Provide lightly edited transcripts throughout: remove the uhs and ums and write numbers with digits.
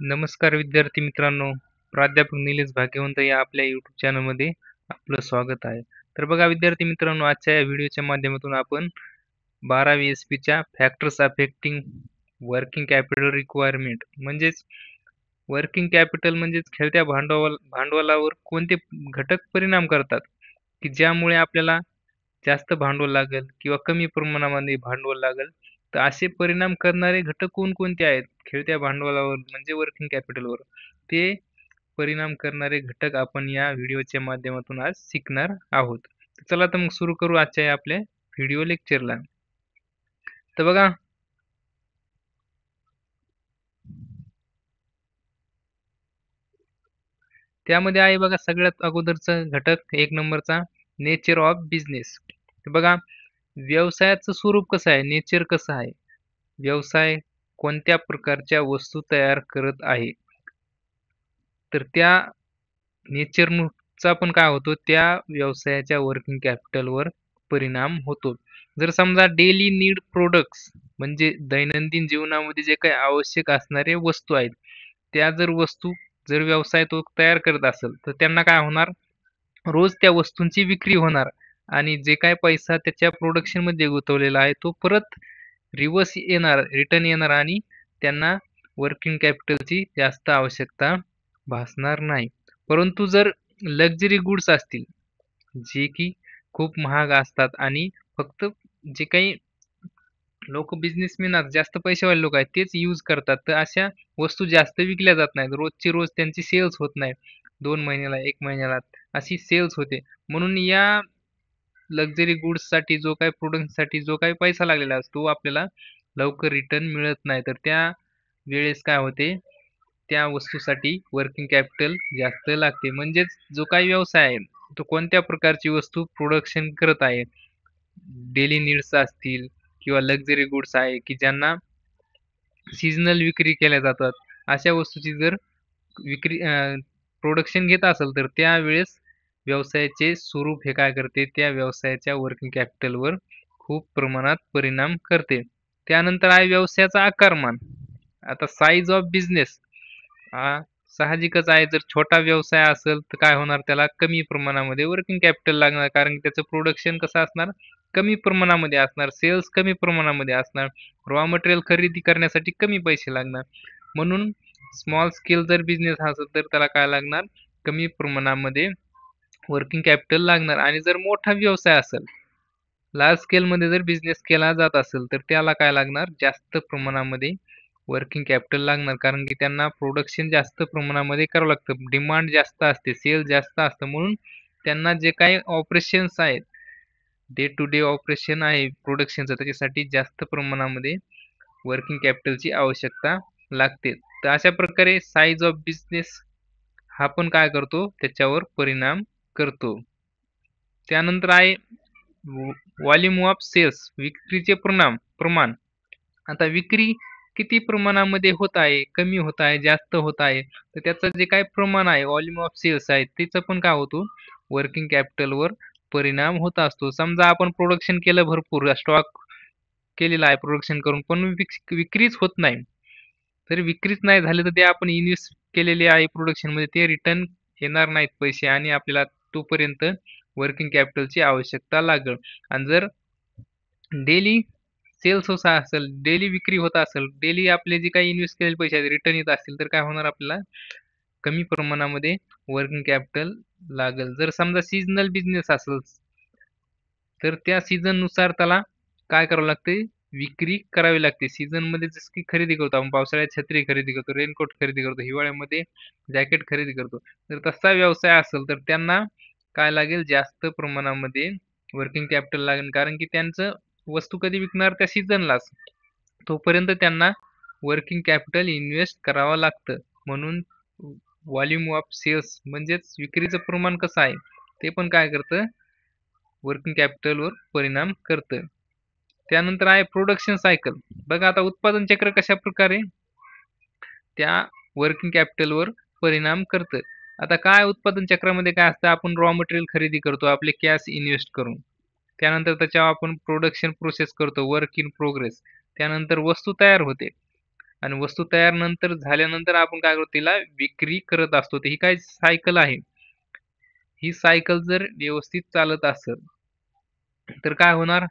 नमस्कार विद्यार्थी मित्रांनो, प्राध्यापक निलेश भाग्यवंत या आपल्या यूट्यूब चॅनलमध्ये आपलं स्वागत आहे. तर बघा विद्यार्थी मित्रांनो, आजच्या या व्हिडिओच्या माध्यमातून आपण 12वी एस-पीच्या factors affecting working capital requirement म्हणजेच वर्किंग कॅपिटल म्हणजेच खेळत्या भांडवलावर कोणते घटक परिणाम करतात, की ज्यामुळे आपल्याला जास्त भांडवल लागेल किंवा कमी प्रमाणामध्ये भांडवल लागेल. तर असे परिणाम करणारे घटक कोणकोणते आहेत खेळत्या भांडवलावर म्हणजे वर्किंग कॅपिटलवर? ते परिणाम करणारे घटक आपण या व्हिडिओच्या माध्यमातून आज शिकणार आहोत. तर चला तर मग सुरू करू आजच्या या आपल्या व्हिडिओ लेक्चरला. तर बघा त्यामध्ये आहे बघा सगळ्यात अगोदरचा घटक एक नंबरचा नेचर ऑफ बिझनेस. तर बघा व्यवसायाचं स्वरूप कसं आहे, नेचर कसं आहे, व्यवसाय कोणत्या प्रकारच्या वस्तू तयार करत आहे. तर त्या नेचरचा पण काय होतो त्या व्यवसायाच्या वर्किंग कॅपिटलवर परिणाम होतो. जर समजा डेली नीड प्रोडक्ट्स म्हणजे दैनंदिन जीवनामध्ये जे काही आवश्यक असणारे वस्तू आहेत, त्या जर व्यवसाय तो तयार करत असेल, तर त्यांना काय होणार, रोज त्या वस्तूंची विक्री होणार आणि जे काही पैसा त्याच्या प्रोडक्शनमध्ये गुंतवलेला आहे, तो परत रिटर्न येणार आणि त्यांना वर्किंग कॅपिटलची जास्त आवश्यकता भासणार नाही. परंतु जर लक्झरी गुड्स असतील, जे की खूप महाग असतात आणि फक्त जे काही बिझनेसमॅन जास्त पैसेवाले लोक आहेत तेच यूज करतात. तर अशा वस्तू जास्त विकल्या जात नाहीत. रोजची रोज त्यांची सेल्स होत नाही. 2 महिन्याला, 1 महिन्याला अशी सेल्स होते. म्हणून या लक्झरी गुड्ससाठी जो काही पैसा लागलेला असतो, तो आपल्याला लवकर रिटर्न मिळत नाही. तर त्या वेळेस काय होते, त्या वस्तूसाठी वर्किंग कॅपिटल जास्त लागते. म्हणजेच जो काही व्यवसाय आहे, तो कोणत्या प्रकारची वस्तू प्रोडक्शन करत आहे. डेली नीड्स असतील किंवा लक्झरी गुड्स आहे, की ज्यांना सीझनल विक्री केल्या जातात. अशा वस्तूची जर विक्री प्रोडक्शन घेत असेल, तर त्यावेळेस व्यवसायाचे स्वरूप हे काय करते, त्या व्यवसायाच्या वर्किंग कॅपिटलवर खूप प्रमाणात परिणाम करते. त्यानंतर आहे व्यवसायाचा आकारमान. आता साइज ऑफ बिझनेस साहजिकच आहे, जर छोटा व्यवसाय असेल तर काय होणार, त्याला कमी प्रमाणामध्ये वर्किंग कॅपिटल लागणार, कारण की त्याचं प्रोडक्शन कसं असणार, कमी प्रमाणामध्ये असणार, सेल्स कमी प्रमाणामध्ये असणार, रॉ मटेरियल खरेदी करण्यासाठी कमी पैसे लागणार. म्हणून स्मॉल स्केल जर बिझनेस असेल तर त्याला काय लागणार, कमी प्रमाणामध्ये वर्किंग कॅपिटल लागणार. आणि जर मोठा व्यवसाय असेल, लार्ज स्केलमध्ये जर बिझनेस केला जात असेल, तर त्याला काय लागणार, जास्त प्रमाणामध्ये वर्किंग कॅपिटल लागणार, कारण की त्यांना प्रोडक्शन जास्त प्रमाणामध्ये करावं लागतं, डिमांड जास्त असते, सेल जास्त असतं. म्हणून त्यांना जे काही ऑपरेशन्स आहेत, डे टू डे ऑपरेशन आहे प्रोडक्शनचं, त्याच्यासाठी जास्त प्रमाणामध्ये वर्किंग कॅपिटलची आवश्यकता लागते. तर अशा प्रकारे साईज ऑफ बिझनेस हा पण काय करतो, त्याच्यावर परिणाम करतो. त्यानंतर आहे व्हॉल्यूम ऑफ सेल्स, विक्रीचे प्रमाण. आता विक्री किती प्रमाणामध्ये होत आहे, कमी होत आहे, जास्त होत आहे, तर त्याचं जे काही प्रमाण आहे, व्हॉल्यूम ऑफ सेल्स आहे, त्याचं पण काय होतो, वर्किंग कॅपिटलवर परिणाम होत असतो. समजा आपण प्रोडक्शन केलं, भरपूर स्टॉक केलेला आहे प्रोडक्शन करून, पण विक्रीच होत नाही. तर विक्रीच नाही झाली, तर ते आपण इन्व्हेस्ट केलेले आहे प्रोडक्शनमध्ये, ते रिटर्न येणार नाहीत पैसे आणि आपल्याला तोपर्यंत वर्किंग कॅपिटलची आवश्यकता लागेल. आणि जर डेली सेल्स होत असेल, डेली विक्री होत असेल, डेली आपले जे काही इन्व्हेस्ट केलेले पैसे आहेत रिटर्न येत असतील, तर काय होणार, आपल्याला कमी प्रमाणामध्ये वर्किंग कॅपिटल लागेल. जर समजा सीझनल बिझनेस असेल, तर त्या सीझननुसार त्याला काय करावं लागते, विक्री करावी लागते. सीझनमध्ये जसं की खरेदी करतो आपण, पावसाळ्यात छत्री खरेदी करतो, रेनकोट खरेदी करतो, हिवाळ्यामध्ये जॅकेट खरेदी करतो. तर तसा व्यवसाय असेल, तर त्यांना काय लागेल, जास्त प्रमाणामध्ये वर्किंग कॅपिटल लागेल, कारण की त्यांचं वस्तू कधी विकणार, त्या सीझनलाच. तोपर्यंत त्यांना वर्किंग कॅपिटल इन्व्हेस्ट करावं लागतं. म्हणून व्हॉल्यूम ऑफ सेल्स म्हणजेच विक्रीचं प्रमाण कसं आहे, ते पण काय करतं, वर्किंग कॅपिटलवर परिणाम करतं. त्यानंतर आहे प्रोडक्शन सायकल. बघा आता उत्पादन चक्र कशा प्रकारे त्या वर्किंग कॅपिटलवर परिणाम करतं. आता काय उत्पादन चक्रामध्ये काय असतं, आपण रॉ मटेरियल खरेदी करतो आपले कॅश इन्व्हेस्ट करून. त्यानंतर त्याच्यावर आपण प्रोडक्शन प्रोसेस करतो, वर्क इन प्रोग्रेस. त्यानंतर वस्तू तयार होते. आणि वस्तू तयार नंतर झाल्यानंतर आपण काय करतो तिला विक्री करत असतो. तर ही काय सायकल आहे. ही सायकल जर व्यवस्थित चालत असेल, तर काय होणार?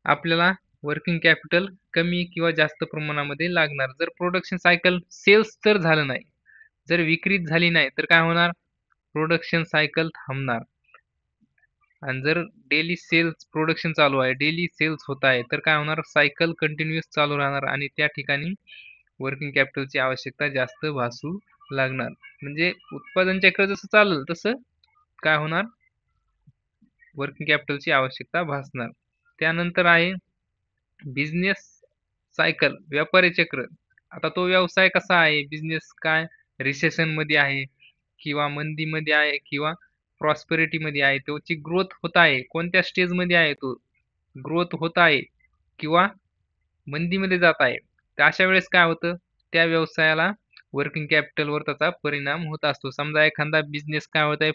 आपल्याला वर्किंग कॅपिटल कमी किंवा जास्त प्रमाणामध्ये लागणार. जर प्रोडक्शन सायकल सेल्स जर झालं नाही, जर विक्रीच झाली नाही, तर काय होणार? प्रोडक्शन सायकल थांबणार. आणि जर डेली सेल्स प्रोडक्शन चालू आहे, डेली सेल्स होत आहे, तर काय होणार? सायकल कंटिन्यूअस चालू राहणार आणि त्या ठिकाणी वर्किंग कॅपिटलची आवश्यकता जास्त भासू लागणार. म्हणजे उत्पादन चक्र जसं चालेल तसं काय होणार? वर्किंग कॅपिटलची आवश्यकता भासणार. त्यानंतर आहे बिझनेस सायकल, व्यापारी चक्र. आता तो व्यवसाय कसा आहे? बिझनेस काय रिसेशनमध्ये आहे किंवा मंदीमध्ये आहे किंवा प्रॉस्पेरिटीमध्ये आहे. त्याची ग्रोथ होत आहे. कोणत्या स्टेजमध्ये आहे तो? ग्रोथ होत आहे किंवा मंदीमध्ये जात आहे. तर अशा वेळेस काय होतं? त्या व्यवसायाला वर्किंग कॅपिटलवर त्याचा परिणाम होत असतो. समजा एखादा बिझनेस काय होत आहे?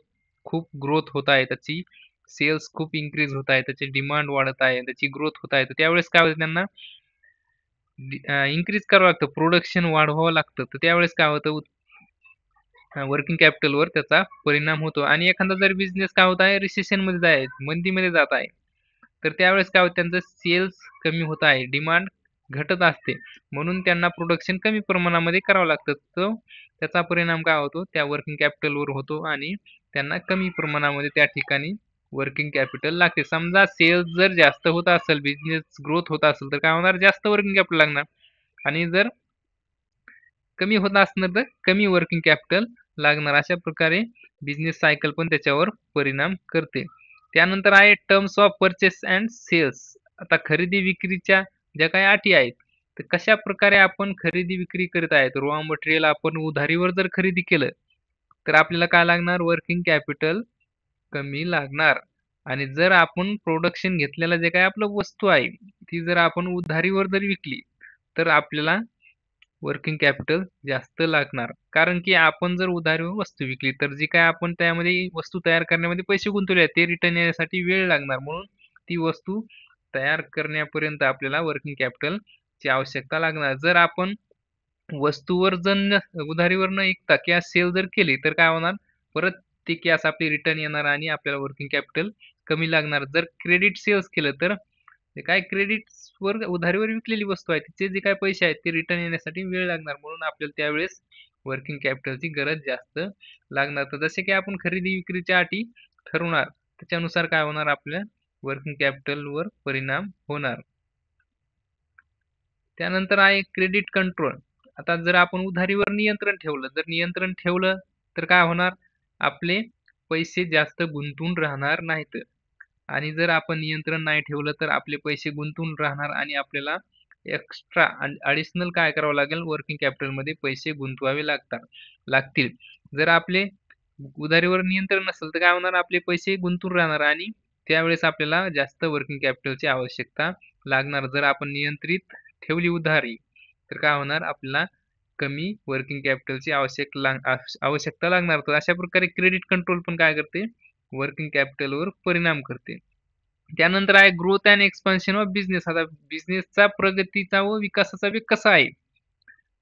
खूप ग्रोथ होत आहे. त्याची सेल्स खूप इन्क्रीज होत आहे. त्याची डिमांड वाढत आहे. त्याची ग्रोथ होत आहे. तर त्यावेळेस काय होतं त्यांना इन्क्रीज करावं लागतं. प्रोडक्शन वाढवावं लागतं. तर त्यावेळेस काय होतं? वर्किंग कॅपिटलवर त्याचा परिणाम होतो आणि एखादा जर बिझनेस काय होत आहे? रिसेशनमध्ये आहे, मंदीमध्ये जात आहे. तर त्यावेळेस काय होतं? त्यांचं सेल्स कमी होत आहे. डिमांड घटत असते. म्हणून त्यांना प्रोडक्शन कमी प्रमाणामध्ये करावं लागतं. तो त्याचा परिणाम काय होतो? त्या वर्किंग कॅपिटलवर होतो आणि त्यांना कमी प्रमाणामध्ये त्या ठिकाणी वर्किंग कॅपिटल लागते. समजा सेल्स जर जास्त होत असेल, बिझनेस ग्रोथ होत असेल, तर काय होणार? जास्त वर्किंग कॅपिटल लागणार आणि जर कमी होत असणार तर कमी वर्किंग कॅपिटल लागणार. अशा प्रकारे बिझनेस सायकल पण त्याच्यावर परिणाम करते. त्यानंतर आहे terms of purchase and sales. आता खरेदी विक्रीच्या ज्या काही अटी आहेत, तर कशा प्रकारे आपण खरेदी विक्री करत आहेत. रॉ मटेरियल आपण उधारीवर जर खरेदी केलं, तर आपल्याला काय लागणार? वर्किंग कॅपिटल कमी लागणार. आणि जर आपण प्रोडक्शन घेतलेलं जे काही आपलं वस्तू आहे, ती जर आपण उधारीवर जर विकली, तर आपल्याला वर्किंग कॅपिटल जास्त लागणार. कारण की आपण जर उधारीवर वस्तू विकली, तर जी काही आपण त्यामध्ये वस्तू तयार करण्यामध्ये पैसे गुंतवले आहेत, ते रिटर्न येण्यासाठी वेळ लागणार. म्हणून ती वस्तू तयार करण्यापर्यंत आपल्याला वर्किंग कॅपिटलची आवश्यकता लागणार. जर आपण वस्तूवर जर उधारीवर न विकता कॅश सेल जर केली, तर काय होणार? परत ती कॅश आपली रिटर्न येणार आणि आपल्याला वर्किंग कॅपिटल कमी लागणार. जर क्रेडिट सेल्स केलं, तर ते काय क्रेडिट्सवर उधारीवर विकलेली वस्तू आहे, तिचे जे काही पैसे आहेत ते रिटर्न येण्यासाठी वेळ लागणार. म्हणून आपल्याला त्यावेळेस वर्किंग कॅपिटलची गरज जास्त लागणार. तर जसे की आपण खरेदी विक्रीच्या अटी ठरवणार, त्याच्यानुसार काय होणार? आपल्या वर्किंग कॅपिटलवर परिणाम होणार. त्यानंतर आहे क्रेडिट कंट्रोल. आता जर आपण उधारीवर नियंत्रण ठेवलं, तर काय होणार? आपले पैसे जास्त गुंतून राहणार नाहीत. आणि जर आपण नियंत्रण नाही ठेवलं, तर आपले पैसे गुंतून राहणार आणि आपल्याला एक्स्ट्रा ॲडिशनल काय करावं लागेल? वर्किंग कॅपिटलमध्ये पैसे गुंतवावे लागतील. जर आपले उधारीवर नियंत्रण नसेल, तर काय होणार? आपले पैसे गुंतून राहणार आणि त्यावेळेस आपल्याला जास्त वर्किंग कॅपिटलची आवश्यकता लागणार. जर आपण नियंत्रित ठेवली उधारी, तर काय होणार? आपल्याला कमी वर्किंग कॅपिटलची आवश्यकता लागणार. तर अशा प्रकारे क्रेडिट कंट्रोल पण काय करते? वर्किंग कॅपिटलवर परिणाम करते. त्यानंतर आहे growth and expansion of business. आता बिझनेसचा प्रगतीचा व विकासाचा वेग कसा आहे?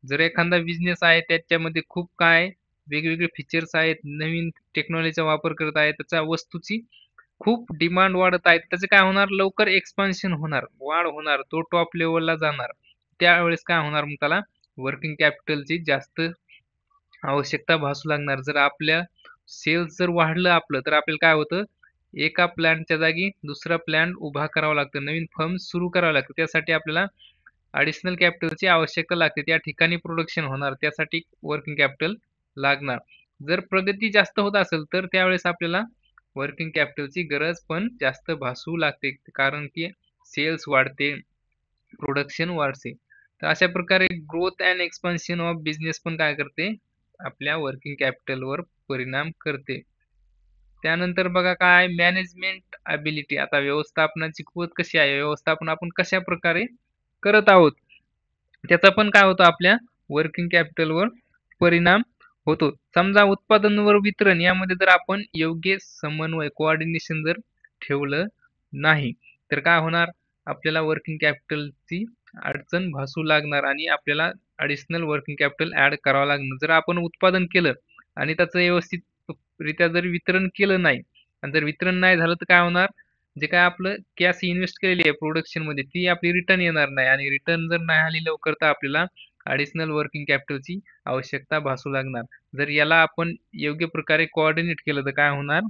जर एखादा बिझनेस आहे त्याच्यामध्ये खूप काय वेगवेगळे फीचर्स आहेत, नवीन टेक्नॉलॉजीचा वापर करत आहे, त्याच्या वस्तूची खूप डिमांड वाढत आहे. त्याचं काय होणार? लवकर एक्सपान्शन होणार, वाढ होणार, तो टॉप लेव्हलला जाणार. त्यावेळेस काय होणार? मग त्याला वर्किंग कॅपिटलची जास्त आवश्यकता भासू लागणार. जर आपल्या सेल्स जर वाढलं आपलं, तर आपल्याला काय होतं? एका प्लांटच्या जागी दुसरा प्लांट उभा करावा लागतो. नवीन फर्म सुरू करावं लागतं. त्यासाठी आपल्याला ॲडिशनल कॅपिटलची आवश्यकता लागते. त्या ठिकाणी प्रोडक्शन होणार. त्यासाठी वर्किंग कॅपिटल लागणार. जर प्रगती जास्त होत असेल, तर त्यावेळेस आपल्याला वर्किंग कॅपिटलची गरज पण जास्त भासू लागते. कारण की सेल्स वाढते, प्रोडक्शन वाढते. तर अशा प्रकारे growth and expansion of business पण काय करते? आपल्या वर्किंग कॅपिटलवर परिणाम करते. त्यानंतर बघा काय मॅनेजमेंट ॲबिलिटी. आता व्यवस्थापनाची कुवत कशी आहे? व्यवस्थापन आपण कशाप्रकारे करत आहोत? त्याचा पण काय होतं? आपल्या वर्किंग कॅपिटलवर परिणाम होतो. समजा उत्पादन व वितरण यामध्ये जर आपण योग्य समन्वय कोऑर्डिनेशन जर ठेवलं नाही, तर काय होणार? आपल्याला वर्किंग कॅपिटलची अडचण भासू लागणार आणि आपल्याला ॲडिशनल वर्किंग कॅपिटल ॲड करावं लागणार. जर आपण उत्पादन केलं आणि त्याचं व्यवस्थितरित्या जर वितरण केलं नाही आणि जर वितरण नाही झालं तर काय होणार? जे काय आपलं कॅश इन्व्हेस्ट केलेली आहे प्रोडक्शनमध्ये ती आपली रिटर्न येणार नाही आणि रिटर्न जर नाही आली लवकर तर आपल्याला ॲडिशनल वर्किंग कॅपिटलची आवश्यकता भासू लागणार. जर याला आपण योग्य प्रकारे कोऑर्डिनेट केलं तर काय होणार?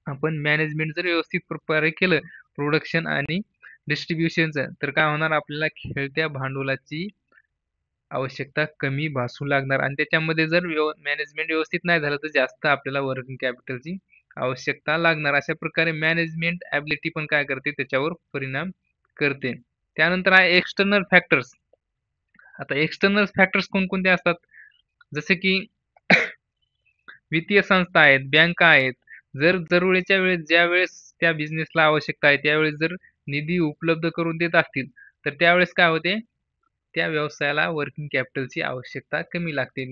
आपण मॅनेजमेंट जर व्यवस्थित प्रकारे केलं प्रोडक्शन आणि डिस्ट्रिब्युशनचं तर काय होणार? आपल्याला खेळत्या भांडवलाची आवश्यकता कमी भासू लागणार आणि त्याच्यामध्ये जर मॅनेजमेंट व्यवस्थित नाही झालं तर जास्त आपल्याला वर्किंग कॅपिटलची आवश्यकता लागणार. अशा प्रकारे मॅनेजमेंट ॲबिलिटी पण काय करते त्याच्यावर परिणाम करते. त्यानंतर आहे एक्सटर्नल फॅक्टर्स. आता एक्सटर्नल फॅक्टर्स कोणकोणते असतात? जसे की वित्तीय संस्था आहेत, बँका आहेत. जर जरुरीच्या वेळेस ज्यावेळेस त्या बिझनेसला आवश्यकता आहे त्यावेळेस जर निधी उपलब्ध करून देत असतील, तर त्यावेळेस काय होते? त्या व्यवसायाला वर्किंग कॅपिटलची आवश्यकता कमी लागते.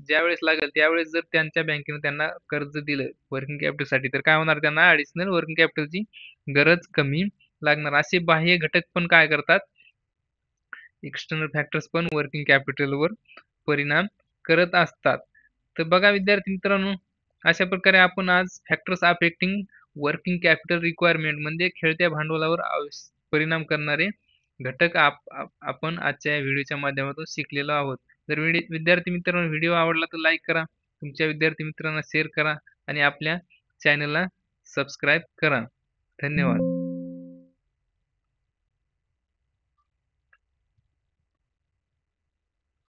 ज्यावेळेस लागेल त्यावेळेस जर त्यांच्या बँकेने त्यांना कर्ज दिलं वर्किंग कॅपिटलसाठी तर काय होणार त्यांना ॲडिशनल वर्किंग कॅपिटलची गरज कमी लागणार. असे बाह्य घटक पण काय करतात? एक्सटर्नल फॅक्टर्स पण वर्किंग कॅपिटलवर परिणाम करत असतात. तर बघा विद्यार्थी मित्रांनो, अशा प्रकारे आपण आज factors affecting working capital requirement म्हणजे खेळत्या भांडवलावर परिणाम करणारे घटक आपण आजच्या या व्हिडिओच्या माध्यमातून शिकलेलो आहोत. जर विद्यार्थी मित्रांनो व्हिडिओ आवडला तर लाईक करा, तुमच्या विद्यार्थी मित्रांना शेअर करा आणि आपल्या चॅनलला सबस्क्राईब करा. धन्यवाद.